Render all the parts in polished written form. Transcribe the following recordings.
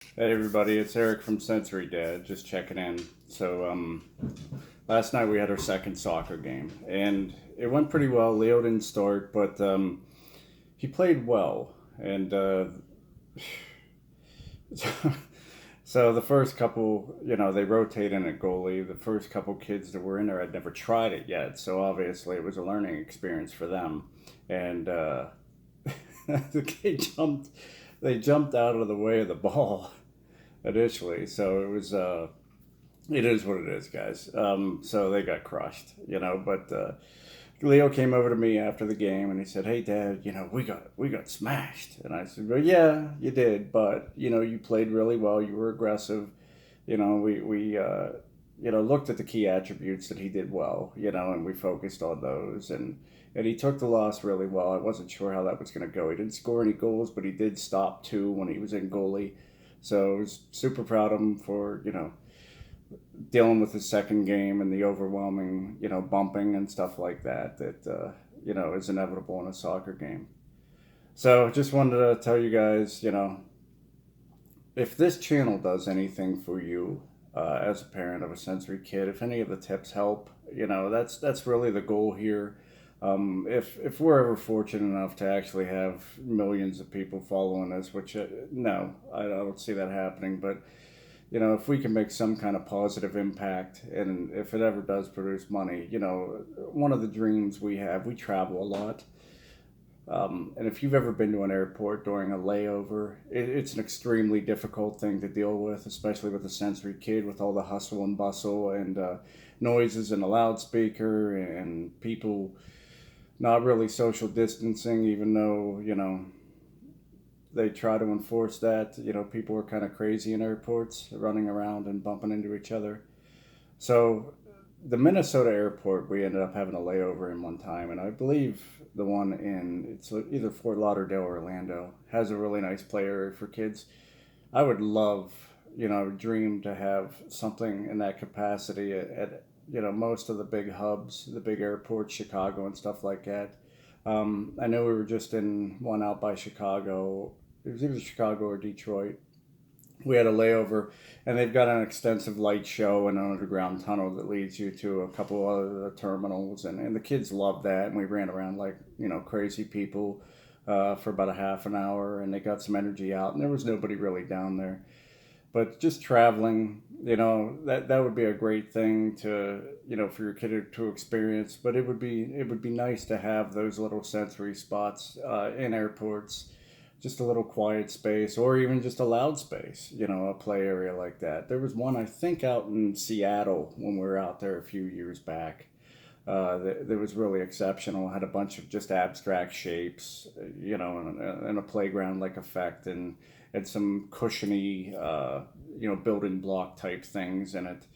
Hey everybody, it's Eric from Sensory Dad, just checking in. Last night we had our second soccer game, and it went pretty well. Leo didn't start, but he played well, and so the first couple, they rotate in at goalie. The first couple kids that were in there had never tried it yet, so obviously it was a learning experience for them, and they jumped, they jumped out of the way of the ball initially. So it is what it is, guys. So they got crushed, But Leo came over to me after the game and he said, "Hey, Dad, we got smashed." And I said, "Well, yeah, you did, but you played really well. You were aggressive. We looked at the key attributes that he did well, and we focused on those and he took the loss really well. I wasn't sure how that was going to go. He didn't score any goals, but he did stop two when he was in goalie. So I was super proud of him for, dealing with his second game and the overwhelming, bumping and stuff like that is inevitable in a soccer game. So just wanted to tell you guys, if this channel does anything for you as a parent of a sensory kid, if any of the tips help, that's really the goal here. If we're ever fortunate enough to actually have millions of people following us, which no, I don't see that happening, but if we can make some kind of positive impact, and if it ever does produce money, one of the dreams we have, we travel a lot. And if you've ever been to an airport during a layover, it's an extremely difficult thing to deal with, especially with a sensory kid, with all the hustle and bustle and noises and a loudspeaker and people not really social distancing, even though, they try to enforce that. People are kind of crazy in airports, running around and bumping into each other. So the Minnesota airport, we ended up having a layover in one time, and I believe the one in it's either Fort Lauderdale or Orlando has a really nice play area for kids. I would love, dream to have something in that capacity at most of the big hubs, the big airports, Chicago and stuff like that. I know we were just in one out by Chicago. It was either Chicago or Detroit. We had a layover, and they've got an extensive light show and an underground tunnel that leads you to a couple other terminals, and the kids loved that. And we ran around like crazy people for about a half an hour, and they got some energy out, and there was nobody really down there. But just traveling, that would be a great thing to for your kid to experience. But it would be nice to have those little sensory spots in airports, just a little quiet space, or even just a loud space, a play area like that. There was one, I think, out in Seattle when we were out there a few years back. That was really exceptional. Had a bunch of just abstract shapes, and a playground like effect, and some cushiony, building block type things in it.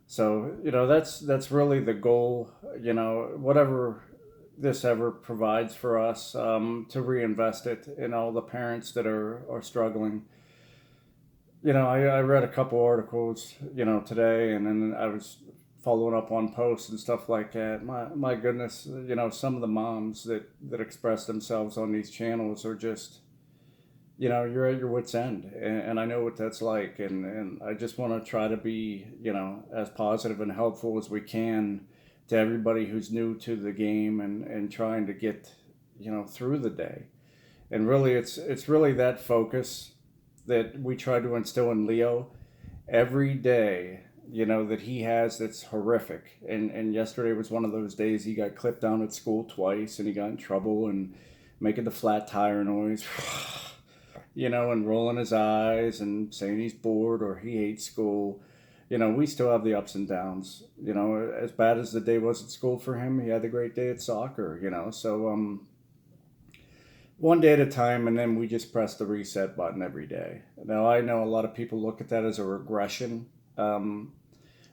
So that's really the goal. Whatever this ever provides for us, to reinvest it in all the parents that are struggling. I read a couple articles, today, and then I was following up on posts and stuff like that. My goodness, some of the moms that express themselves on these channels are just, you're at your wits' end, and I know what that's like, and I just want to try to be, as positive and helpful as we can to everybody who's new to the game and trying to get, through the day. And really, it's really that focus that we try to instill in Leo every day, that he has that's horrific. And yesterday was one of those days he got clipped down at school twice and he got in trouble and making the flat tire noise, and rolling his eyes and saying he's bored or he hates school. We still have the ups and downs. As bad as the day was at school for him, he had a great day at soccer, So one day at a time, and then we just press the reset button every day. Now, I know a lot of people look at that as a regression. Um,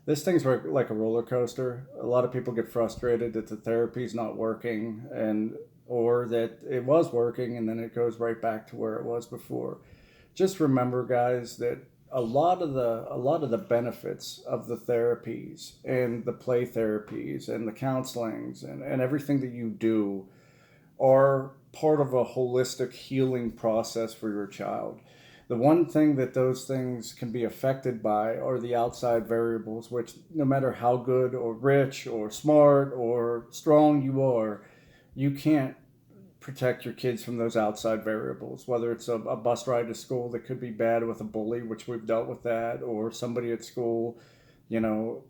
this thing's like a roller coaster. A lot of people get frustrated that the therapy's not working, and or that it was working and then it goes right back to where it was before. Just remember, guys, that a lot of the benefits of the therapies and the play therapies and the counselings and everything that you do are part of a holistic healing process for your child. The one thing that those things can be affected by are the outside variables, which no matter how good or rich or smart or strong you are, you can't protect your kids from those outside variables, whether it's a bus ride to school that could be bad with a bully, which we've dealt with that, or somebody at school, you know,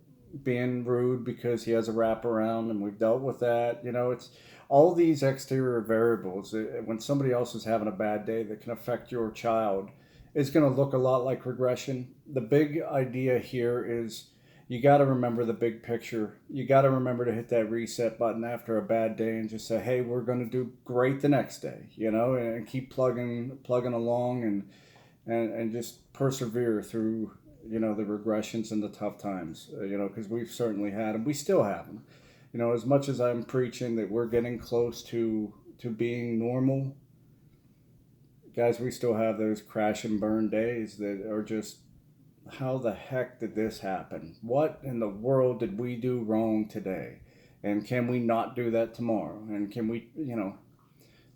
being rude because he has a wraparound, and we've dealt with that. It's all these exterior variables. When somebody else is having a bad day that can affect your child, is going to look a lot like regression. The big idea here is you got to remember the big picture. You got to remember to hit that reset button after a bad day and just say, "Hey, we're going to do great the next day," and keep plugging along, and just persevere through the regressions and the tough times. Because we've certainly had them. We still have them. As much as I'm preaching that we're getting close to being normal, guys, we still have those crash and burn days that are just, how the heck did this happen? What in the world did we do wrong today? And can we not do that tomorrow? And can we,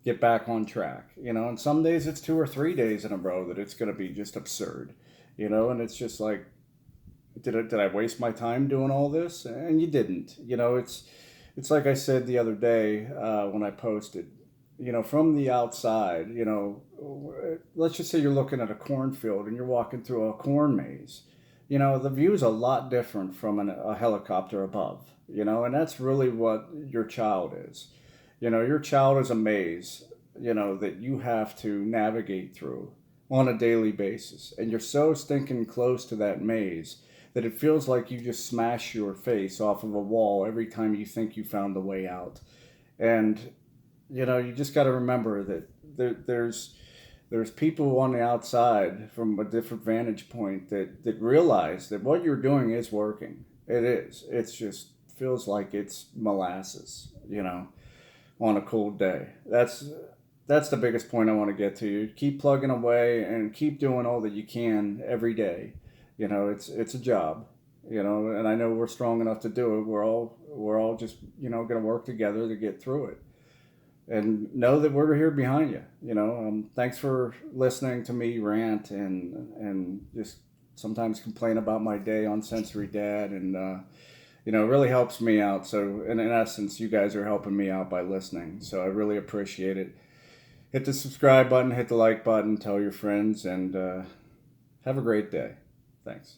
get back on track? And some days it's 2 or 3 days in a row that it's going to be just absurd, and it's just like, did I waste my time doing all this? And you didn't. It's like I said the other day when I posted, from the outside, let's just say you're looking at a cornfield and you're walking through a corn maze. The view's a lot different from a helicopter above, and that's really what your child is. Your child is a maze, that you have to navigate through on a daily basis. And you're so stinking close to that maze that it feels like you just smash your face off of a wall every time you think you found the way out. And you just got to remember that there's people on the outside from a different vantage point that realize that what you're doing is working. It is. It's just feels like it's molasses, on a cold day. That's the biggest point I want to get to. You keep plugging away and keep doing all that you can every day. It's a job, and I know we're strong enough to do it. We're all just, going to work together to get through it. And know that we're here behind you. Thanks for listening to me rant and just sometimes complain about my day on Sensory Dad, and it really helps me out. So in essence, you guys are helping me out by listening. So I really appreciate it. Hit the subscribe button, hit the like button, tell your friends, and have a great day. Thanks.